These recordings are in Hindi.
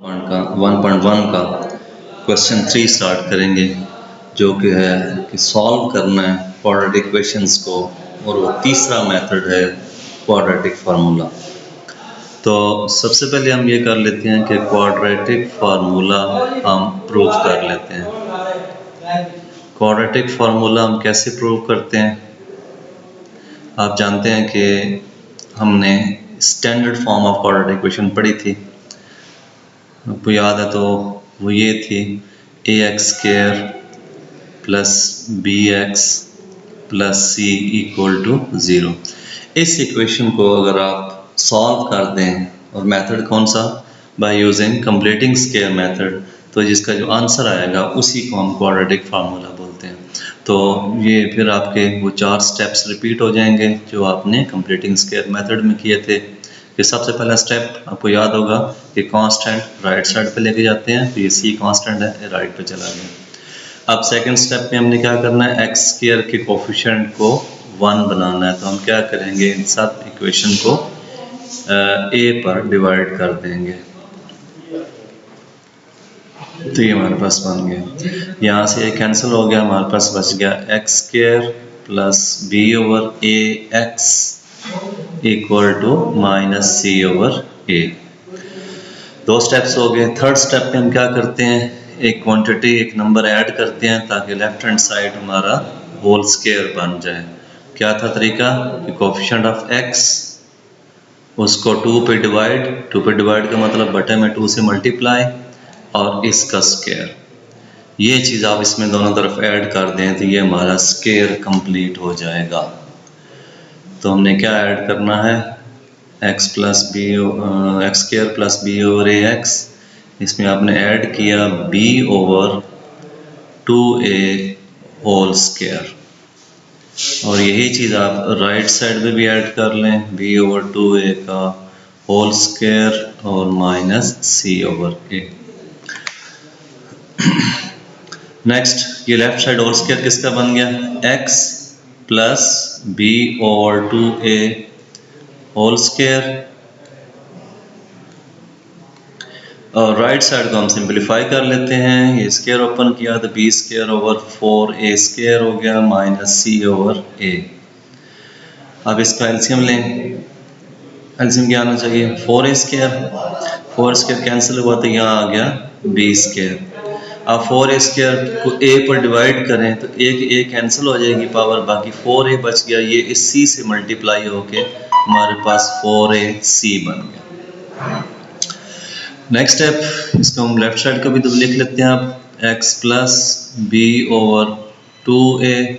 का 1.1 का क्वेश्चन 3 स्टार्ट करेंगे, जो कि है कि सॉल्व करना है क्वाड्रेटिक इक्वेशंस को, और वो तीसरा मेथड है क्वाड्रेटिक फार्मूला। तो सबसे पहले हम ये कर लेते हैं कि क्वाड्रेटिक फार्मूला हम प्रूव कर लेते हैं। क्वाड्रेटिक फार्मूला हम कैसे प्रूव करते हैं? आप जानते हैं कि हमने standard form of quadratic equation पढ़ी थी, आपको याद है, तो वो ये थी ax² plus bx plus c equal to 0। इस इक्वेशन को अगर आप सॉल्व कर दें, और मेथड कौन सा, by using completing square method, तो जिसका जो आंसर आएगा उसी को हम क्वाड्रेटिक फार्मूला बोलते हैं। तो ये फिर आपके वो 4 स्टेप्स रिपीट हो जाएंगे जो आपने कंप्लीटिंग स्क्वायर मेथड में किए थे। कि सबसे पहला स्टेप आपको याद होगा कि कांस्टेंट राइट साइड पे लेके जाते हैं, तो ये c कांस्टेंट है, ये राइट पे चला गया। अब सेकंड स्टेप में हमने क्या करना है, x² के कोफिशिएंट को 1 बनाना है। तो हम क्या करेंगे, इन सब इक्वेशन को a पर डिवाइड कर देंगे, तो ये हमारे पास बन गया। यहाँ से ये कैंसिल हो गया, हमारे पास बच गया x² plus b/ax equal to minus c/a। 2 steps हो गए। थर्ड स्टेप में हम क्या करते हैं, एक क्वांटिटी, एक नंबर ऐड करते हैं ताकि लेफ्ट हैंड साइड हमारा होल स्क्वायर बन जाए। क्या था तरीका कि कोफिशिएंट ऑफ x उसको 2 पे डिवाइड का मतलब बटे में 2 से मल्टीप्लाई, और इसका स्क्वायर। ये चीज़ आप इसमें दोनों तरफ ऐड कर दें तो ये हमारा स्क्वायर कंप्लीट हो जाएगा। तो हमने क्या ऐड करना है, x² प्लस b/ax, इसमें आपने ऐड किया b/2a होल स्क्वायर, और यही चीज़ आप राइट साइड पे भी ऐड कर लें, b/2a का होल स्क्वायर और माइनस c/a। नेक्स्ट, ये लेफ्ट साइड होल स्क्वायर किसका बन गया, x plus b/2a whole square, और राइट साइड को हम सिंपलीफाई कर लेते हैं। ये स्क्वायर ओपन किया तो b²/4a² हो गया माइनस c/a। अब इसका एलसीएम लें, एलसीएम क्या आना चाहिए, 4a² कैंसिल हुआ तो यहाँ आ गया b²। अब 4a² को a पर डिवाइड करें तो एक a कैंसिल हो जाएगी पावर, बाकी 4a बच गया, ये इस c से मल्टीप्लाई होके हमारे पास 4ac बन गया। नेक्स्ट स्टेप, इसको हम लेफ्ट साइड का भी तो लिख लेते हैं। आप x प्लस b/2a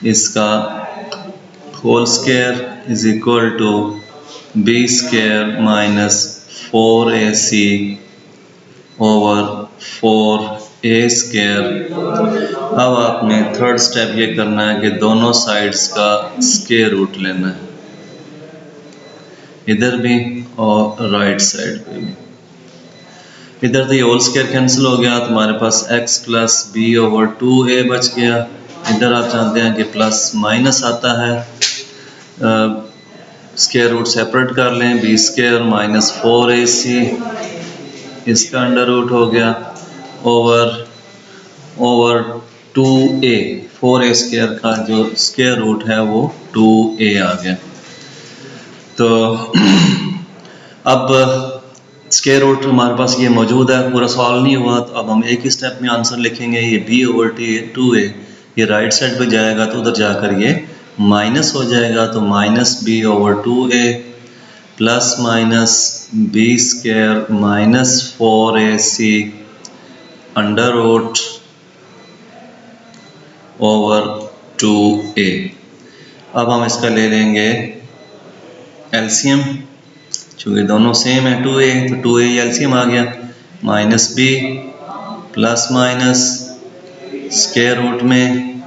इसका whole square is equal to b² minus 4ac over 4a²। अब आपने थर्ड स्टेप ये करना है कि दोनों साइड्स का स्क्वायर रूट लेना है, इधर भी और राइट साइड पे भी। इधर तो ये होल स्क्वायर कैंसिल हो गया, तो हमारे पास x प्लस b/2a बच गया। इधर आप जानते हैं कि प्लस माइनस आता है, स्क्वायर रूट सेपरेट कर लें, b² माइनस 4ac इसका अंडर रूट हो गया ओवर 2a, 4a² का जो स्क्वायर रूट है वो 2a आ गया। तो अब स्क्वायर रूट हमारे पास ये मौजूद है, पूरा सॉल्व नहीं हुआ, तो अब हम एक ही स्टेप में आंसर लिखेंगे। ये b/2a ये राइट साइड पे जाएगा तो उधर जाकर ये माइनस हो जाएगा, तो minus b/2a plus minus b² minus 4ac under root over 2a। अब हम इसका ले लेंगे एलसीएम, चूँकि दोनों सेम है 2a, तो 2a एलसीएम आ गया, minus b plus minus square root में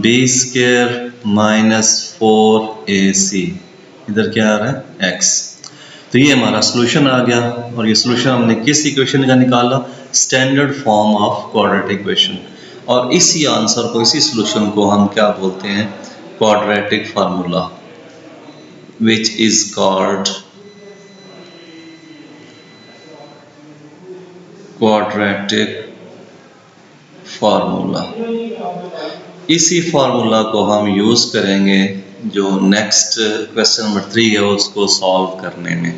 b² माइनस 4ac, इधर क्या आ रहा है x। तो ये हमारा सॉल्यूशन आ गया, और ये सॉल्यूशन हमने किस इक्वेशन का निकाला, standard form of quadratic equation. और इसी आंसर को, इसी सॉल्यूशन को हम क्या बोलते हैं, quadratic formula, which is called quadratic formula. इसी फार्मूला को हम यूज़ करेंगे जो नेक्स्ट क्वेश्चन नंबर 3 है उसको सॉल्व करने में।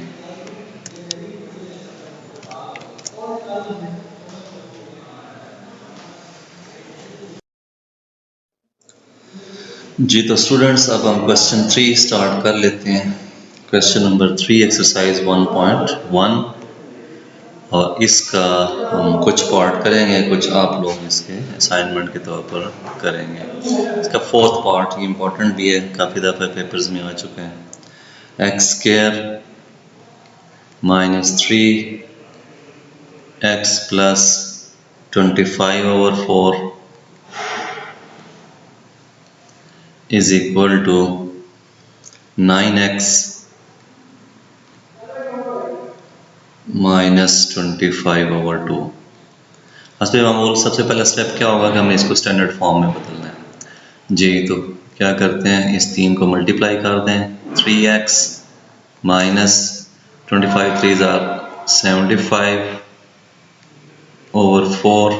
जी तो स्टूडेंट्स अब हम क्वेश्चन 3 स्टार्ट कर लेते हैं। क्वेश्चन नंबर 3 एक्सरसाइज 1.1 और इसका हम कुछ पार्ट करेंगे, कुछ आप लोग इसके असाइनमेंट के तौर पर करेंगे। इसका फोर्थ पार्ट ये इम्पोर्टेंट भी है, काफ़ी दफ़े पेपर्स में आ चुके हैं। X square minus 3 x plus 25/4 is equal to 9x minus 25/2। हस्बे मामूल सबसे पहला स्टेप क्या होगा कि हमें इसको स्टैंडर्ड फॉर्म में बदलना है। जी तो क्या करते हैं, इस 3 को मल्टीप्लाई कर दें। 3x माइनस 25 3 75/4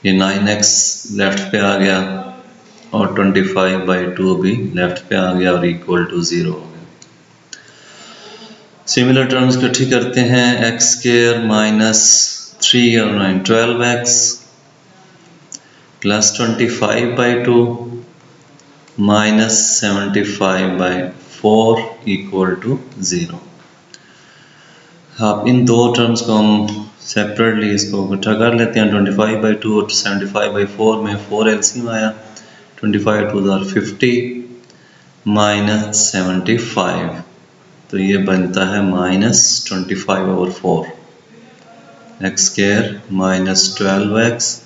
ये 9x लेफ्ट पे आ गया और 25/2 भी लेफ्ट पे आ गया और इक्वल टू 0 हो गया। सिमिलर टर्म्स इकट्ठी करते हैं। एक्स स्क्वायर माइनस 3 और 9 12x plus 25/2 minus 75/4 equal to 0। अब इन दो टर्म्स को हम सेपरेटली इसको इकट्ठा कर लेते हैं। 25/2 और 75/4 में 4 एलसीएम आया, 25 2 50 माइनस 75 तो ये बनता है minus 25/4। X square minus 12x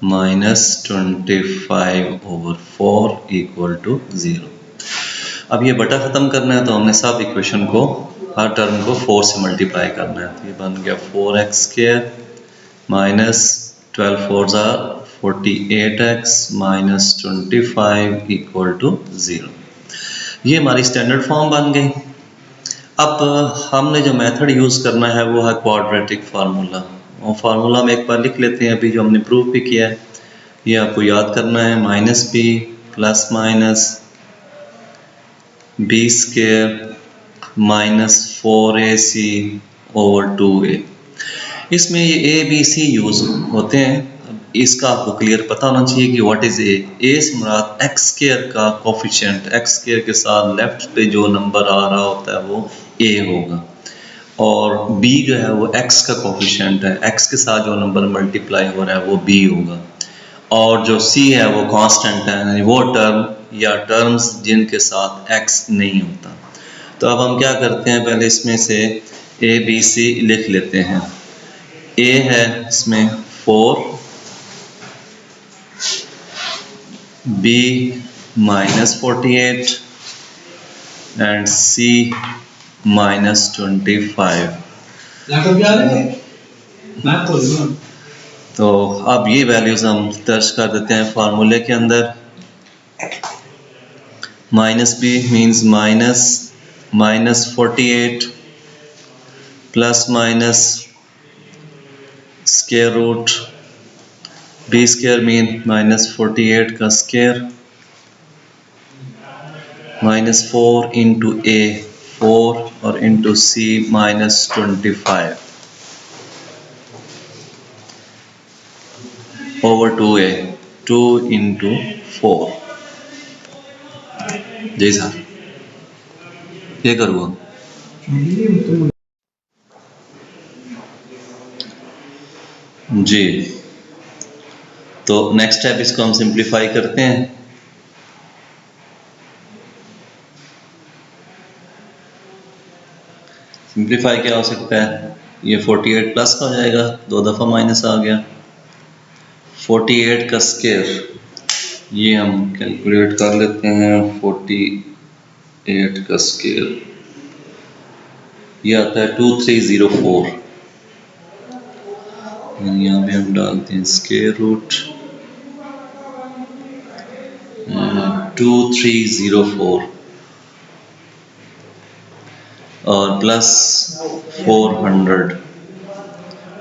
minus 25/4 equal to 0। अब ये बटा ख़त्म करना है तो हमने सब इक्वेशन को, हर टर्म को 4 से मल्टीप्लाई करना है। तो ये बन गया 4x² minus 12 4 48x minus 25 equal to 0। ये हमारी स्टैंडर्ड फॉर्म बन गई। अब हमने जो मेथड यूज़ करना है वो है क्वाड्रेटिक फार्मूला। और फार्मूला में एक बार लिख लेते हैं, अभी जो हमने प्रूव भी किया है ये आपको याद करना है। Minus b plus minus b square minus 4ac over 2a। इसमें ये ए बी सी यूज़ होते हैं। इसका आपको क्लियर पता होना चाहिए कि व्हाट इज़ ए। ए से मुराद एक्स स्क्वायर का कोफिशिएंट, एक्स स्क्वायर के साथ लेफ्ट पे जो नंबर आ रहा होता है वो ए होगा, और बी जो है वो एक्स का कोफिशिएंट है, एक्स के साथ जो नंबर मल्टीप्लाई हो रहा है वो बी होगा, और जो सी है वो कांस्टेंट है, वो टर्म या टर्म्स जिनके साथ एक्स नहीं होता। तो अब हम क्या करते हैं, पहले इसमें से ए बी सी लिख लेते हैं। ए है इसमें 4, b minus 48 and c minus 25। तो अब ये वैल्यूज हम दर्ज कर देते हैं फार्मूले के अंदर। Minus b means minus 48 plus minus square root b square mean minus 48 का स्क्वायर माइनस 4 इंटू ए 4 और into c minus 25 over 2a 2 into 4। जी सर ये करूँगा। जी तो नेक्स्ट स्टेप इसको हम सिंप्लीफाई करते हैं। सिंप्लीफाई क्या हो सकता है, ये 48 प्लस का हो जाएगा, 2 दफ़ा माइनस आ गया। 48 का स्क्वायर ये हम कैलकुलेट कर लेते हैं। 48 का स्क्वायर ये आता है 2304। यहाँ पे हम डालते हैं स्क्वायर रूट 2304 और प्लस 400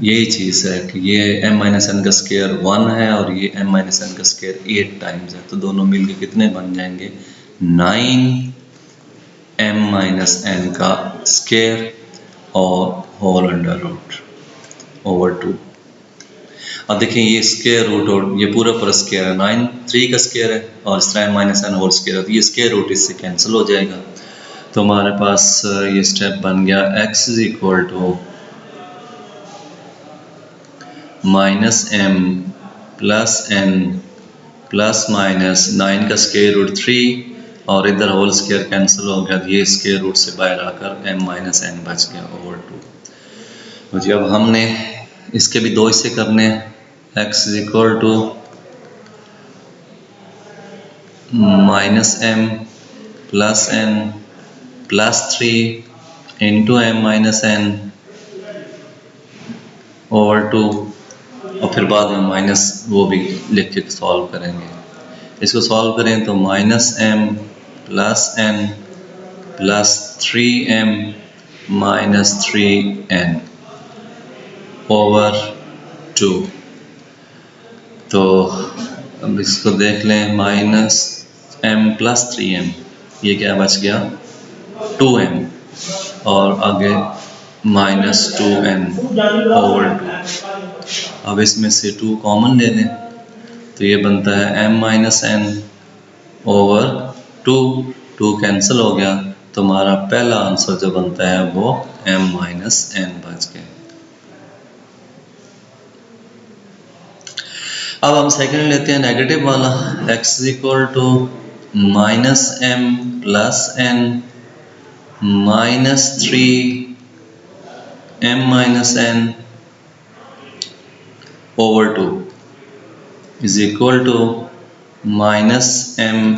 यही चीज़ है कि ये m माइनस एन का स्केयर 1 है और ये m माइनस एन का स्केयर 8 टाइम्स है, तो दोनों मिलके कितने बन जाएंगे 9m माइनस एन का स्केयर और होल अंडर रूट ओवर 2। अब देखिए ये स्केयर रूट और ये पूरा स्केयर है, 9 3 का स्केयर है और इस तरह माइनस एन होल स्केयर है, तो ये स्केयर रूट इससे कैंसिल हो जाएगा। तो हमारे पास ये स्टेप बन गया x is equal to minus m plus n plus minus 9 का स्केयर रूट 3 और इधर होल स्केयर कैंसिल हो गया, ये स्केयर रूट से बाहर आकर m माइनस एन बच गया ओवर 2। तो जी अब हमने इसके भी दो हिस्से करने हैं, x is equal to minus m plus n plus 3 into m minus n over 2 और फिर बाद में माइनस वो भी लिख के सॉल्व करेंगे। इसको सॉल्व करें तो minus m plus n plus 3m minus 3n over 2। तो अब इसको देख लें, माइनस m प्लस 3m, ये क्या बच गया 2m और आगे माइनस 2n ओवर 2। अब इसमें से 2 कॉमन ले लें तो ये बनता है m minus n over 2, 2 cancel हो गया, तो हमारा पहला आंसर जो बनता है वो m माइनस n बच गया। अब हम सेकंड लेते हैं नेगेटिव वाला, x is equal to minus m plus n minus 3m minus n over 2 is equal to minus m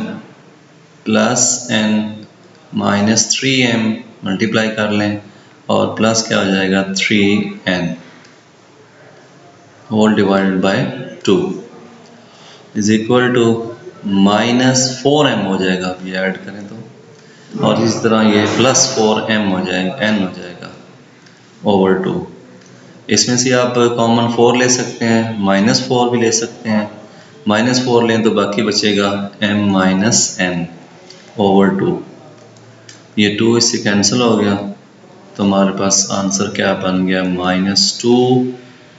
plus n minus 3m multiply कर लें और प्लस क्या हो जाएगा 3n whole divided by 2 is equal to minus 4m हो जाएगा, अब ये ऐड करें तो, और इस तरह ये प्लस 4m हो जाएगा, n हो जाएगा ओवर 2। इसमें से आप कॉमन 4 ले सकते हैं, माइनस 4 भी ले सकते हैं, माइनस 4 लें तो बाकी बचेगा m माइनस n ओवर 2। ये 2 इससे कैंसिल हो गया, तो हमारे पास आंसर क्या बन गया minus 2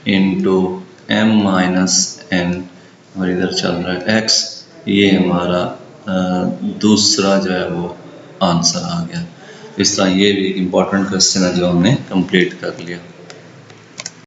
into m minus n और इधर चल रहा है x। ये हमारा दूसरा जो है वो आंसर आ गया। इस तरह ये भी एक इम्पॉर्टेंट क्वेश्चन है जो हमने कंप्लीट कर लिया।